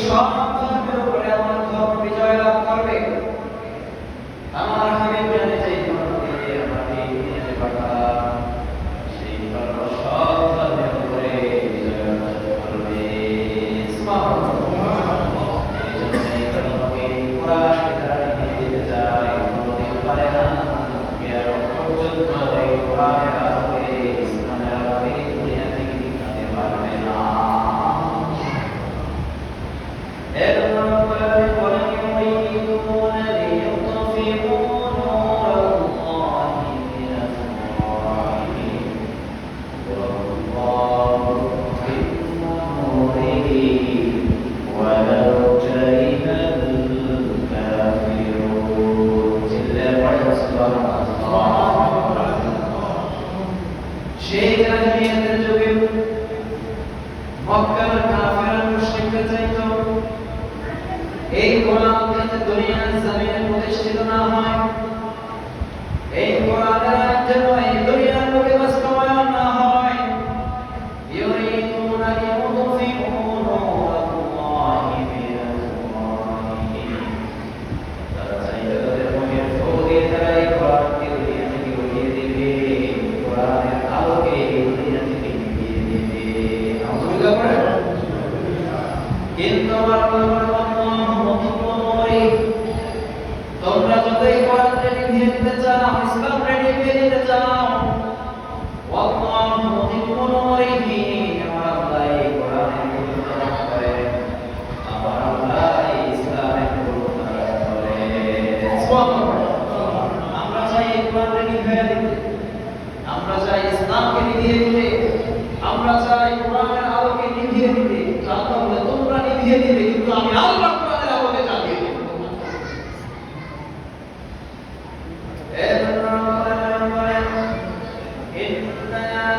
সব ধর্মের উপরে আমার ধর্ম বিজয় লাভ করবে। আমার হাবিব জানে যে ধর্মকে আমাকে নিতে পারতাম, সেই ধর্ম সব ধর্মের উপরে বিজয় লাভ করবে। এই ধর্মকে কোরআন দ্বারা নিয়ে যেতে চাই, কোনোদিন পারে না। কিয়ামত পর্যন্ত এই কোরআনের আলোকে, ইসলামের আলোকে দুনিয়া থেকে নিতে পারবে না। সেই জাহিলিয়াতের যুগে মক্কার কাফেররা মুশরিকরা চাইতো এই কোরআন যাতে দুনিয়ার জমিনে প্রতিষ্ঠিত না হয়, এই কোরআনের আইন যেন এই দুনিয়ার বুকে বাস্তবায়ন না হয়। ইউরিদুনা লিইউতফিউ নূরাল্লাহি বিআফওয়াহিহিম, তারা চাইতো তাদের মুখের ফু দিয়ে তারা এই কোরআনকে দুনিয়া থেকে উড়িয়ে দিবে, কোরআনের আলোকে দুনিয়া থেকে নিভিয়ে দিবে। আল্লাহু আকবার। কিন্তু তোমরা যতই কোরআনকে নিভিয়ে দিতে চাও, ইসলামকে নিভিয়ে দিতে চাও, আল্লাহু মুতিম্মু নূরিহি, আমার আল্লাহ এই কোরআনের পূর্ণতা দান করে, আমার আল্লাহ এই ইসলামের পূর্ণতা দান করে। সুবহানাল্লাহ। আমরা চাই এই কোরআনকে নিভিয়ে দিতে, আমরা চাই ইসলামকে নিভিয়ে দিতে, আমরা চাই কোরআনের আলোকে নিভিয়ে দিতে। আল্লাহ বলে তোমরা নিভিয়ে দিবে, কিন্তু আমি আল্লাহ কোরআনের আলোকে জ্বালিয়ে দেব। إنا